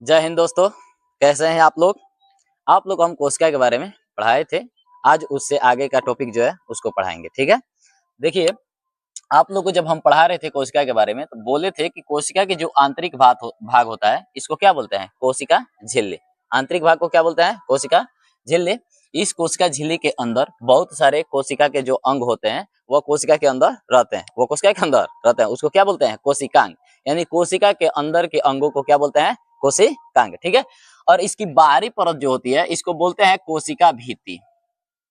जय हिंद दोस्तों। कैसे हैं आप लोग। को हम कोशिका के बारे में पढ़ाए थे। आज उससे आगे का टॉपिक जो है उसको पढ़ाएंगे। ठीक है, देखिए आप लोग को जब हम पढ़ा रहे थे कोशिका के बारे में तो बोले थे कि कोशिका के जो आंतरिक भाग होता है इसको क्या बोलते हैं, कोशिका झिल्ली। आंतरिक भाग को क्या बोलते हैं, कोशिका झिल्ली। इस कोशिका झिल्ली के अंदर बहुत सारे कोशिका के जो अंग होते हैं वो कोशिका के अंदर रहते हैं, उसको क्या बोलते हैं, कोशिकांग। यानी कोशिका के अंदर के अंगों को क्या बोलते हैं, कोशिकांग। ठीक है, और इसकी बाहरी परत जो होती है इसको बोलते हैं कोशिका भित्ति।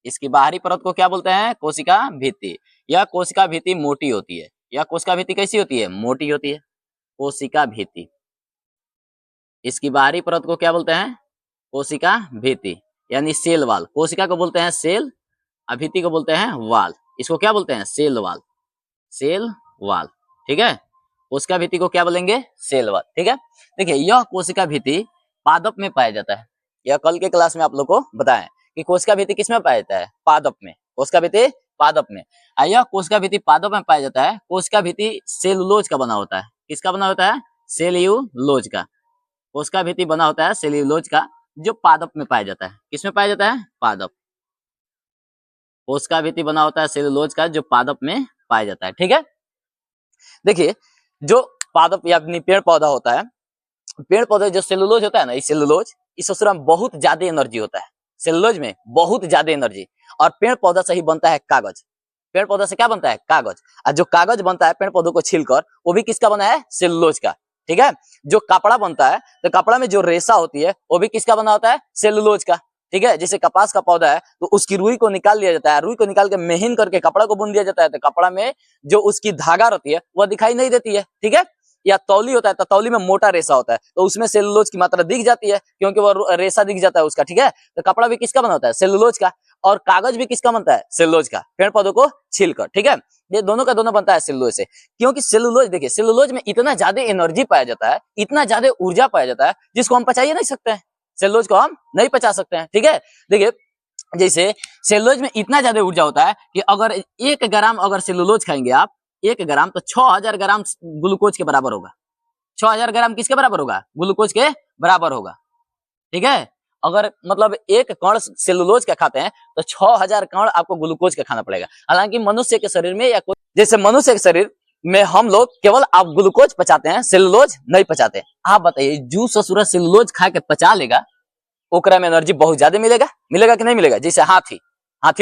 इसकी बाहरी परत को क्या बोलते हैं, कोशिका भित्ति। यह कोशिका भित्ति मोटी होती है। यह कोशिका भित्ति कैसी होती है, मोटी होती है, कोशिका भित्ति। इसकी बाहरी परत को क्या बोलते हैं, कोशिका भित्ति यानी सेल वाल। कोशिका को बोलते हैं सेल, भित्ति को बोलते हैं वाल। इसको क्या बोलते हैं, सेल वाल, सेल वाल। ठीक है, कोशिका भित्ति को क्या बोलेंगे, सेल वाल। ठीक है, देखिए यह कोशिका भित्ति पादप में पाया जाता है। यह कल के क्लास में आप लोग को बताएं कि कोशिका भित्ति किसमें पाया जाता है, पादप में। कोशिका भित्ति पादप में। यह कोशिका भित्ति पादप में पाया जाता है। कोशिका भित्ति सेलुलोज का बना होता है। किसका बना होता है, सेल्यूलोज का। कोशिका भित्ति बना होता है सेल्यूलोज का, जो पादप में पाया जाता है। किसमें पाया जाता है, पादप। कोशिका भित्ति बना होता है सेल्यूलोज का, जो पादप में पाया जाता है। ठीक है, देखिए जो पादप या पेड़ पौधा होता है, पेड़ पौधे जो सेलुलोज होता है ना, सेलुलोज इस ससुरा में बहुत ज्यादा एनर्जी होता है। सेलुलोज में बहुत ज्यादा एनर्जी। और पेड़ पौधा से ही बनता है कागज। पेड़ पौधा से क्या बनता है, कागज। और जो कागज बनता है पेड़ पौधों को छीलकर, वो भी किसका बना है, सेलुलोज का। ठीक है, जो कपड़ा बनता है तो कपड़ा में जो रेशा होती है वो भी किसका बना होता है, सेलुलोज का। ठीक है, जैसे कपास का पौधा है तो उसकी रुई को निकाल लिया जाता है, रुई को निकाल के महीन करके कपड़ा को बुन दिया जाता है। तो कपड़ा में जो उसकी धागा रहती है वह दिखाई नहीं देती है। ठीक है, या तौली होता है तो तौली में मोटा रेशा होता है तो उसमें सेलुलोज की मात्रा दिख जाती है, क्योंकि वो रेशा दिख जाता है उसका। ठीक है, तो कपड़ा भी किसका बना होता है, सेलुलोज का। और कागज भी किसका बनता है, सेलुलोज का, पेड़ पौधों को छीलकर। ठीक है, ये दोनों का दोनों बनता है सेलुलोज से। क्योंकि सेलुलोज, देखिए सेलुलोज में इतना ज्यादा एनर्जी पाया जाता है, इतना ज्यादा ऊर्जा पाया जाता है, जिसको हम पचा ही नहीं सकते हैं। सेलुलोज को हम नहीं पचा सकते हैं। ठीक है, देखिए जैसे सेलुलोज में इतना ज्यादा ऊर्जा होता है कि अगर 1 ग्राम अगर सेलुलोज खाएंगे आप, 1 ग्राम, तो 6000 ग्राम ग्लूकोज के बराबर होगा। 6000 ग्राम किसके बराबर होगा, ग्लूकोज के बराबर होगा। ठीक है, अगर मतलब 1 कण सेलुलोज का खाते हैं तो 6000 कण आपको ग्लूकोज का खाना पड़ेगा। हालांकि मनुष्य के शरीर में या जैसे मनुष्य के शरीर में हम लोग केवल आप ग्लूकोज पचाते हैं, सेलुलोज नहीं पचाते। आप बताइए जो ससुरा सेलुलोज खा के पचा लेगा ओकरा में एनर्जी बहुत ज्यादा मिलेगा, मिलेगा कि नहीं मिलेगा। जैसे हाथी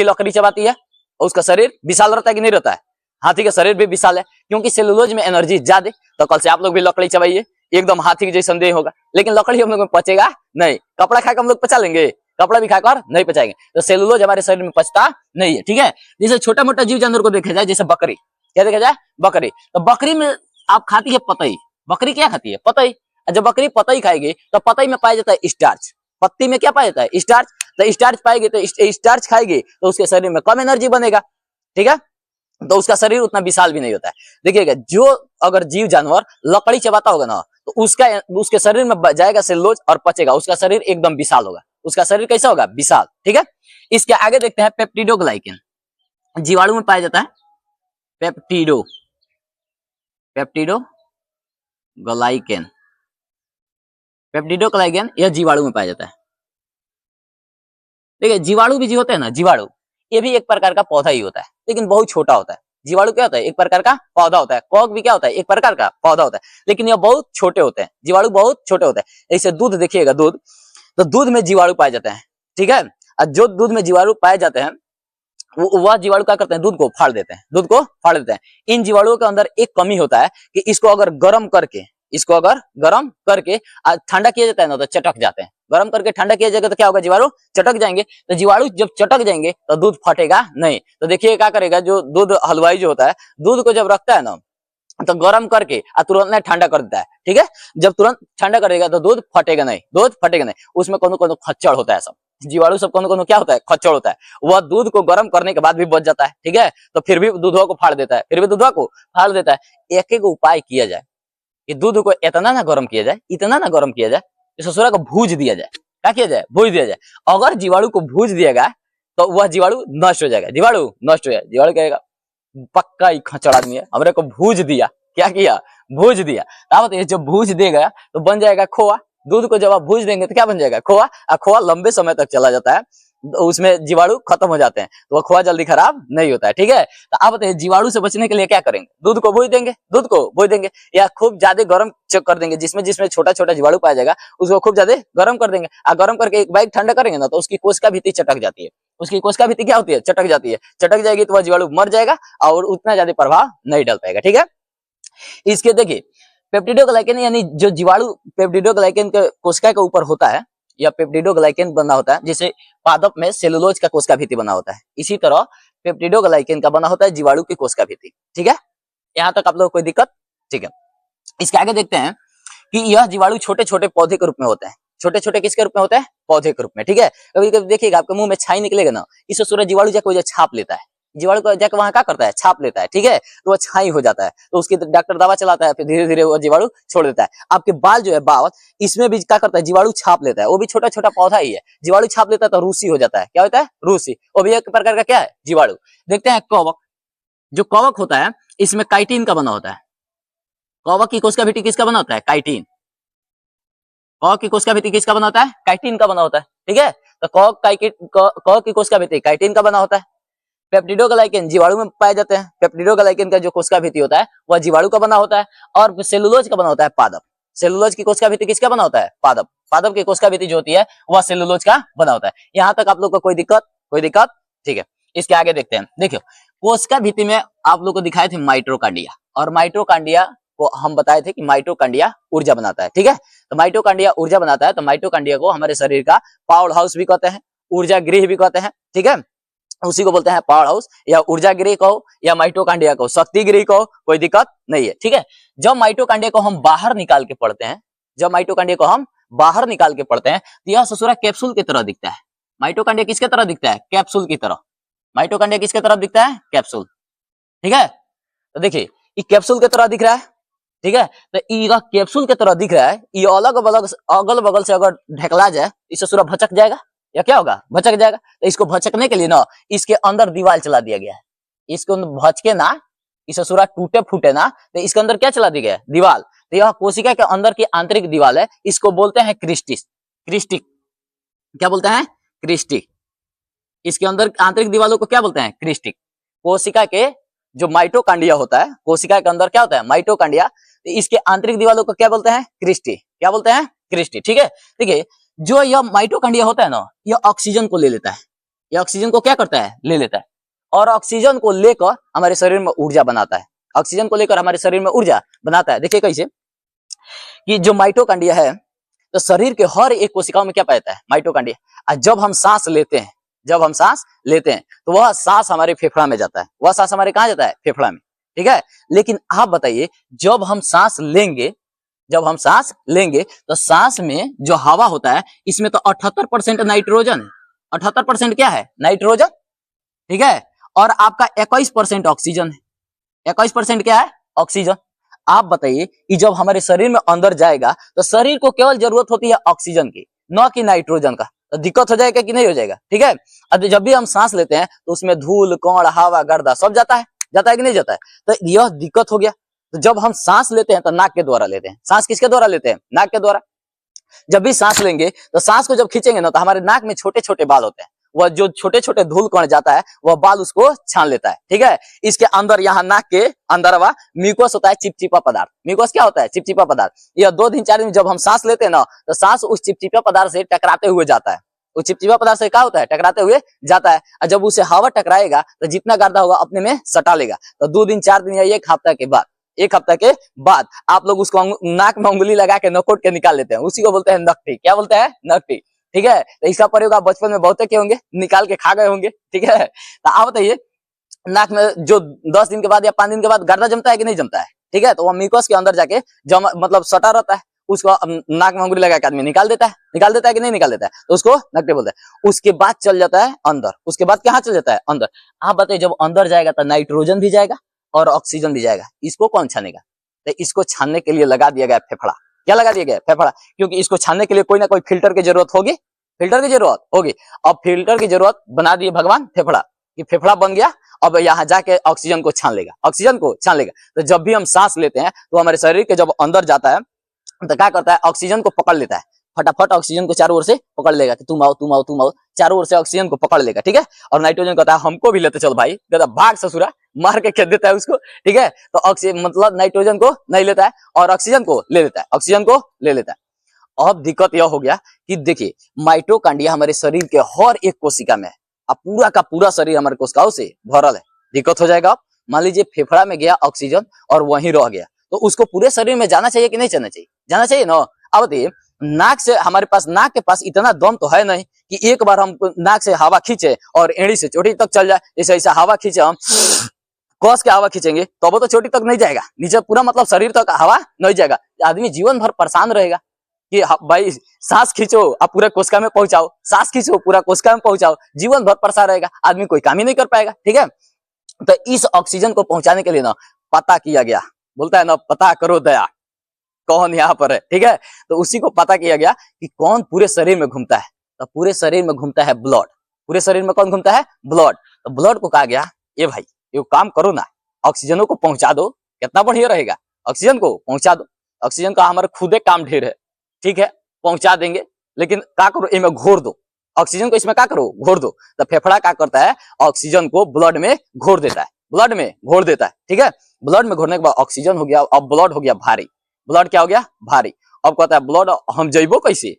लकड़ी चबाती है और उसका शरीर विशाल रहता है कि नहीं रहता है, हाथी का शरीर भी विशाल है क्योंकि सेलुलोज में एनर्जी ज्यादा। तो कल से आप लोग भी लकड़ी चबाइए, एकदम हाथी के जैसा देह होगा, लेकिन लकड़ी हम लोग में पचेगा नहीं। कपड़ा खाकर हम लोग पचा लेंगे, कपड़ा भी खाकर नहीं पचाएंगे। तो सेलुलोज हमारे शरीर में पचता नहीं है। ठीक है, जैसे छोटा मोटा जीव जानवर को देखा जाए, जैसे बकरी, क्या देखा जाए, बकरी। तो बकरी में आप खाती है पतई। बकरी क्या खाती है, पतई। जब बकरी पतई खाएगी तो पतई में पाया जाता है स्टार्च। पत्ती में क्या पाया जाता है, स्टार्च। तो स्टार्च पाएगी तो स्टार्च खाएगी तो उसके शरीर में कम एनर्जी बनेगा। ठीक है, तो उसका शरीर उतना विशाल भी नहीं होता है। देखिएगा जो अगर जीव जानवर लकड़ी चबाता होगा ना तो उसके शरीर में जाएगा सेलुलोज और पचेगा, उसका शरीर एकदम विशाल होगा। उसका शरीर कैसा होगा, विशाल। ठीक है, इसके आगे देखते हैं पेप्टिडोग्लाइकेन। जीवाणु में पाया जाता है पेप्टिडोग्लाइकेन। पेप्टिडोग्लाइकेन यह जीवाणु में पाया जाता है। देखिए जीवाणु भी जो होते हैं ना, जीवाणु ये भी एक प्रकार का पौधा ही होता है, लेकिन बहुत छोटा होता है। जीवाणु क्या होता है, एक प्रकार का पौधा होता है। कॉक भी क्या होता है, एक प्रकार का पौधा होता है, लेकिन यह बहुत छोटे होते हैं। जीवाणु बहुत छोटे होते हैं। जैसे दूध देखिएगा, दूध, तो दूध में जीवाणु पाए जाते हैं। ठीक है, और जो दूध में जीवाणु पाए जाते हैं वह जीवाणु क्या करते हैं, दूध को फाड़ देते हैं, दूध को फाड़ देते हैं। इन जीवाणुओं के अंदर एक कमी होता है कि इसको अगर गर्म करके ठंडा किया जाता है ना तो चटक जाते हैं। गर्म करके ठंडा किया जाएगा तो क्या होगा, जीवाणु चटक जाएंगे। तो जीवाणु जब चटक जाएंगे तो दूध फटेगा नहीं। तो देखिए क्या करेगा, जो दूध हलवाई जो होता है, दूध को जब रखता है ना तो गर्म करके तुरंत ठंडा कर देता है। ठीक है, जब तुरंत ठंडा करेगा तो दूध फटेगा नहीं। उसमें कोनो खच्चड़ होता है। सब जीवाणु सब कोनो क्या होता है, खच्चड़ होता है। वह दूध को गर्म करने के बाद भी बच जाता है। ठीक है, तो फिर भी दूधवा को फाड़ देता है, एक उपाय किया जाए कि दूध को इतना ना गर्म किया जाए, ससुरा को भूज दिया जाए। क्या किया जाए, भूज दिया जाए। अगर जीवाणु को भूज दिया गया तो वह जीवाणु नष्ट हो जाएगा। जीवाणु कहेगा पक्का ही खचड़ आदमी है, हमरे को भूज दिया। क्या किया, भूज दिया। अब जब भूज देगा तो बन जाएगा खोआ। दूध को जब आप भूज देंगे तो क्या बन जाएगा? खोआ। और खोआ लंबे समय तक चला जाता है, उसमें जीवाणु खत्म हो जाते हैं, तो वो खोआ जल्दी खराब नहीं होता है। ठीक है, तो आप बताइए जीवाणु से बचने के लिए क्या करेंगे? दूध को भूज देंगे, दूध को भूज देंगे, या खूब ज्यादा गर्म कर देंगे, जिसमें जिसमें छोटा छोटा जीवाणु पाया जाएगा उसको खूब ज्यादा गर्म कर देंगे। और गर्म करके एक बाइक ठंडा करेंगे ना, तो उसकी कोशिका भित्ति चटक जाती है। उसकी कोशिका भित्ति क्या होती है? चटक जाती है। चटक जाएगी तो वह जीवाणु मर जाएगा और उतना ज्यादा प्रभाव नहीं डाल पाएगा। ठीक है, इसके देखिए पेप्टिडोग्लाइकेन यानी जो जीवाणु पेप्टिडोग्लाइकेन के कोशिका के ऊपर होता है, या पेप्टिडोग्लाइकेन बना होता है, जैसे पादप में सेलुलोज का कोशिका भित्ति बना होता है, इसी तरह पेप्टिडोग्लाइकेन का बना होता है जीवाणु की कोशिका भित्ति। ठीक है, यहाँ तक आप लोग कोई दिक्कत? ठीक है, इसके आगे देखते हैं कि यह जीवाणु छोटे छोटे पौधे के रूप में होते हैं। छोटे छोटे किसके रूप में होते हैं? पौधे के रूप में। ठीक है, कभी कभी देखिएगा आपके मुंह में छाई निकलेगा ना, इससे सूरज जीवाणु जाकर वजह छाप लेता है, जीवाणु को जाकर वहां क्या करता है? छाप लेता है। ठीक है, तो वो छाई हो जाता है, तो उसकी डॉक्टर दवा चलाता है, फिर धीरे धीरे वो जीवाणु छोड़ देता है। आपके बाल जो है बाल, इसमें भी क्या करता है? जीवाणु छाप लेता है, वो भी छोटा छोटा पौधा ही है, जीवाणु छाप लेता है तो रूसी हो जाता है। क्या होता है? रूसी। वो भी एक प्रकार का क्या है? जीवाणु। देखते हैं कवक। जो कवक होता है इसमें काइटिन का बना होता है। कवक की कोशिका भित्ति किसका बना होता है? काइटिन। कवक की कोशिका भित्ति किसका बना होता है? काइटिन का बना होता है। ठीक है, तो कवक की कोशिका भित्ति काइटिन का बना होता है। पेप्टिडोग्लाइकेन जीवाणु में पाए जाते हैं। पेप्टिडोग्लाइकेन का जो कोशिका भित्ति होता है वह जीवाणु का बना होता है। और सेलुलोज का बना होता है पादप। सेलुलोज की कोशिका भित्ति किसका बना होता है? पादप। पादप की कोशिका भित्ति जो होती है वह सेलुलोज का बना होता है। यहाँ तक आप लोग को कोई दिक्कत? कोई दिक्कत? ठीक है, इसके आगे देखते हैं। देखियो, कोशिका भित्ति में आप लोग को दिखाए थे माइटोकांड्रिया, और माइटोकांड्रिया को हम बताए थे कि माइटोकांड्रिया ऊर्जा बनाता है। ठीक है, तो माइटोकांड्रिया ऊर्जा बनाता है, तो माइटोकांड्रिया को हमारे शरीर का पावर हाउस भी कहते हैं, ऊर्जा गृह भी कहते हैं। ठीक है, उसी को बोलते हैं पावर हाउस, या ऊर्जा गृह कहो या माइटोकांड्रिया कहो, शक्ति गृह कहो, कोई दिक्कत नहीं है। ठीक है, जब माइटोकांड्रिया को हम बाहर निकाल के पढ़ते हैं, जब माइटोकांड्रिया को हम बाहर निकाल के पढ़ते हैं तो यह ससुरा कैप्सूल की तरह दिखता है। माइटोकांड्रिया किसके तरह दिखता है? कैप्सूल की तरह। माइटोकांड्रिया किसके तरफ दिखता है? कैप्सूल। ठीक है, तो देखिए ये कैप्सूल की तरह दिख रहा है। ठीक है, तो ये कैप्सूल की तरह दिख रहा है, ये अगल बगल से अगर ढकला जाए इससे सूरा भचक जाएगा, या क्या होगा? भचक जाएगा। तो इसको भचकने के लिए ना इसके अंदर दीवार चला दिया गया है। इसको भचके ना, इसे सूरा टूटे फूटे ना, तो इसके अंदर क्या चला दिया गया है? दीवार। तो यह कोशिका के अंदर की आंतरिक दीवार है, इसको बोलते हैं क्रिस्टिस। क्रिस्टिक क्या बोलते हैं? क्रिस्टिक। इसके अंदर आंतरिक दीवारों को क्या बोलते हैं? क्रिस्टिक। कोशिका के जो माइटोकांड्रिया होता है, कोशिका के अंदर क्या होता है? माइटोकांड्रिया। तो इसके आंतरिक दीवारों को क्या बोलते हैं? क्रिस्टी। क्या बोलते हैं? क्रिस्टी। ठीक है, देखिए जो यह माइटोकांड्रिया होता है ना, यह ऑक्सीजन को ले लेता है। यह ऑक्सीजन को क्या करता है? ले लेता है, और ऑक्सीजन को लेकर हमारे शरीर में ऊर्जा बनाता है। ऑक्सीजन को लेकर हमारे शरीर में ऊर्जा बनाता है। देखिए कैसे कि जो माइटोकांड्रिया है, तो शरीर के हर एक कोशिकाओं में क्या पाया जाता है? माइटोकांड्रिया। जब हम सांस लेते हैं, जब हम सांस लेते हैं तो वह सांस हमारे फेफड़ा में जाता है। वह सांस हमारे कहाँ जाता है? फेफड़ा में। ठीक है, लेकिन आप बताइए जब हम सांस लेंगे, जब हम सांस लेंगे तो सांस में जो हवा होता है इसमें तो 78% नाइट्रोजन है। 78% क्या है? नाइट्रोजन। ठीक है, और आपका 21% ऑक्सीजन है। 21% क्या है? ऑक्सीजन। आप बताइए कि जब हमारे शरीर में अंदर जाएगा तो शरीर को केवल जरूरत होती है ऑक्सीजन की, न कि नाइट्रोजन का। तो दिक्कत हो जाएगा कि नहीं हो जाएगा? ठीक है, अब जब भी हम सांस लेते हैं तो उसमें धूल, कण, हवा, गर्दा सब जाता है कि नहीं जाता है? तो यह दिक्कत हो गया। तो जब हम सांस लेते हैं तो नाक के द्वारा लेते हैं। सांस किसके द्वारा लेते हैं? नाक के द्वारा। जब भी सांस लेंगे तो सांस को जब खींचेंगे ना, तो हमारे नाक में छोटे छोटे बाल होते हैं, वह जो छोटे छोटे धूल कण जाता है वह बाल उसको छान लेता है। ठीक है, इसके अंदर यहाँ नाक के अंदर म्यूकस होता है, चिपचिपा पदार्थ। म्यूकस क्या होता है? चिपचिपा पदार्थ। यह 2 दिन 4 दिन जब हम सांस लेते हैं ना, तो सांस उस चिपचिपा पदार्थ से टकराते हुए जाता है। वो चिपचिपा पदार्थ से क्या होता है? टकराते हुए जाता है। और जब उसे हवा टकराएगा तो जितना गर्दा होगा अपने में सटा लेगा। तो 2 दिन 4 दिन या 1 हफ्ता के बाद आप लोग उसको नाक में उंगली लगा के नकोट के निकाल लेते हैं। उसी को बोलते हैं नकटी। क्या बोलते हैं? नकटी। ठीक है, तो इसका प्रयोग आप बचपन में बहुत किए होंगे, निकाल के खा गए होंगे। ठीक है, तो आप बताइए नाक में जो 10 दिन के बाद या 5 दिन के बाद गर्दा जमता है कि नहीं जमता है? ठीक है, तो वह म्यूकस के अंदर जाके जम मतलब सटा रहता है, उसको नाक में उंगली लगा के आदमी निकाल देता है कि नहीं निकाल देता है? तो उसको नकटी बोलते हैं। उसके बाद चल जाता है अंदर। उसके बाद कहाँ चल जाता है? अंदर। आप बताइए जब अंदर जाएगा तो नाइट्रोजन भी जाएगा और ऑक्सीजन भी जाएगा। इसको कौन छानेगा? तो इसको छानने के लिए लगा दिया गया फेफड़ा। क्या लगा दिया गया? फेफड़ा। क्योंकि इसको छानने के लिए कोई ना कोई फिल्टर की जरूरत होगी। फिल्टर की जरूरत होगी। अब फिल्टर की जरूरत बना दिए भगवान फेफड़ा, कि फेफड़ा बन गया। अब यहाँ जाके ऑक्सीजन को छान लेगा, ऑक्सीजन को छान लेगा। तो जब भी हम सांस लेते हैं तो हमारे शरीर के जब अंदर जाता है तो क्या करता है, ऑक्सीजन को पकड़ लेता है, फटाफट ऑक्सीजन को चारों ओर से पकड़ लेगा कि तुम आओ तुम आओ तुम आओ, चारों ओर से ऑक्सीजन को पकड़ लेगा, ठीक है। और नाइट्रोजन कहता है हमको भी लेते चल भाई, कहता भाग ससुरा, मार के खेत देता है उसको, ठीक है। तो ऑक्सीजन मतलब नाइट्रोजन को नहीं लेता है और ऑक्सीजन को ले लेता है, ऑक्सीजन को ले लेता है। अब दिक्कत यह हो गया कि देखिए माइटोकॉन्ड्रिया हमारे शरीर के हर एक कोशिका में है, अब पूरा का पूरा शरीर हमारे कोशिकाओं से भरल है। दिक्कत हो जाएगा, मान लीजिए फेफड़ा में गया ऑक्सीजन और वहीं रह गया, तो उसको पूरे शरीर में जाना चाहिए कि नहीं जाना चाहिए, जाना चाहिए ना। अब देखिए नाक से, हमारे पास नाक के पास इतना दम तो है नहीं कि एक बार हम नाक से हवा खींचे और एड़ी से चोटी तक चल जाए, जैसे ऐसा हवा खींचे हम कस के हवा खींचेंगे तो वो तो चोटी तक नहीं जाएगा, नीचे पूरा मतलब शरीर तक हवा नहीं जाएगा, आदमी जीवन भर परेशान रहेगा कि भाई सांस खींचो अब पूरा कोशिका में पहुंचाओ, सांस खींचो पूरा कोशिका में पहुंचाओ, जीवन भर परेशान रहेगा, आदमी कोई काम ही नहीं कर पाएगा, ठीक है। तो इस ऑक्सीजन को पहुंचाने के लिए ना पता किया गया, बोलता है ना पता करो दया कौन यहाँ पर है, ठीक है। तो उसी को पता किया गया कि कौन पूरे शरीर में घूमता है, तो पूरे शरीर में घूमता है ब्लड, पूरे शरीर में कौन घूमता है, ब्लड। तो ब्लड को कहा गया ये भाई ये काम करो ना, ऑक्सीजनों को पहुंचा दो, कितना बढ़िया रहेगा, ऑक्सीजन को पहुंचा दो, ऑक्सीजन का हमारे खुदे काम ढेर है, ठीक है, पहुंचा देंगे, लेकिन क्या करो इनमें घोर दो, ऑक्सीजन को इसमें क्या करो घोर दो। तो फेफड़ा क्या करता है, ऑक्सीजन को ब्लड में घोर देता है, ब्लड में घोर देता है, ठीक है। ब्लड में घोरने के बाद ऑक्सीजन हो गया, अब ब्लड हो गया भारी, ब्लड क्या हो गया भारी। अब कहता है ब्लड हम जइबो कैसे,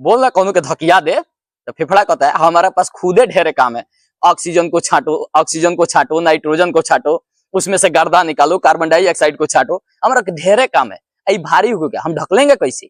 बोल रहा कौन के धकिया दे, तो फेफड़ा कहता है हमारे पास खुदे ढेरे काम है, ऑक्सीजन को छांटो, ऑक्सीजन को छांटो, नाइट्रोजन को छांटो, उसमें से गर्दा निकालो, कार्बन डाइऑक्साइड को छांटो, हमारा ढेरे काम है, ये भारी हो गया हम ढकलेंगे कैसे,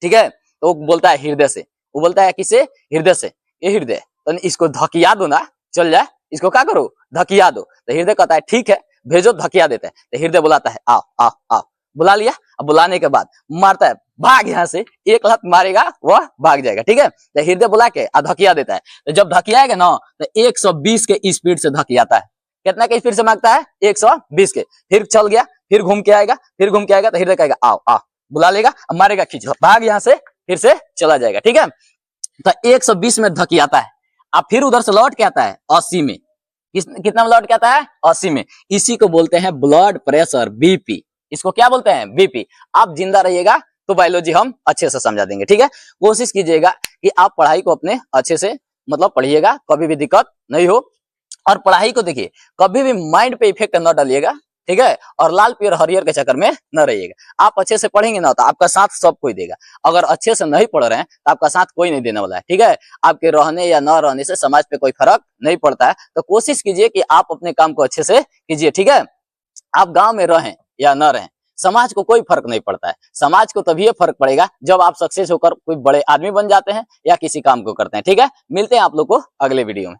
ठीक है। तो वो बोलता है हृदय से, वो बोलता है किसे, हृदय से, ये हृदय तो इसको धकिया दो ना, चल जाए, इसको क्या करो धकिया दो। तो हृदय कहता है ठीक है भेजो, धकिया देते हैं। तो हृदय बुलाता है आओ आओ आओ, बुला लिया, अब बुलाने के बाद मारता है, भाग यहाँ से, एक लत मारेगा वह भाग जाएगा, ठीक है। तो हृदय बुला के धकिया देता है, तो जब धकियाएगा ना तो 120 के स्पीड से धकियाता है, कितना के स्पीड से मांगता है 120 के, फिर चल गया, फिर घूम के आएगा, फिर घूम के आएगा, तो हृदय कहेगा आओ आओ, बुला लेगा, मारेगा खींचो, भाग यहाँ से, फिर से चला जाएगा, ठीक है। तो 120 में धकियाता है, अब फिर उधर से लौट के आता है 80 में, कितना में लौट के आता है 80 में, इसी को बोलते हैं ब्लड प्रेशर, बीपी, इसको क्या बोलते हैं बीपी। आप जिंदा रहिएगा तो बायोलॉजी हम अच्छे से समझा देंगे, ठीक है। कोशिश कीजिएगा कि आप पढ़ाई को अपने अच्छे से मतलब पढ़िएगा, कभी भी दिक्कत नहीं हो, और पढ़ाई को देखिए कभी भी माइंड पे इफेक्ट न डालिएगा, ठीक है, और लाल पीयर हरियर के चक्कर में न रहिएगा। आप अच्छे से पढ़ेंगे ना तो आपका साथ सब कोई देगा, अगर अच्छे से नहीं पढ़ रहे हैं तो आपका साथ कोई नहीं देने वाला है, ठीक है। आपके रहने या न रहने से समाज पे कोई फर्क नहीं पड़ता है, तो कोशिश कीजिए कि आप अपने काम को अच्छे से कीजिए, ठीक है। आप गांव में रहें या न रहें, समाज को कोई फर्क नहीं पड़ता है, समाज को तभी फर्क पड़ेगा जब आप सक्सेस होकर कोई बड़े आदमी बन जाते हैं या किसी काम को करते हैं, ठीक है। मिलते हैं आप लोग को अगले वीडियो में।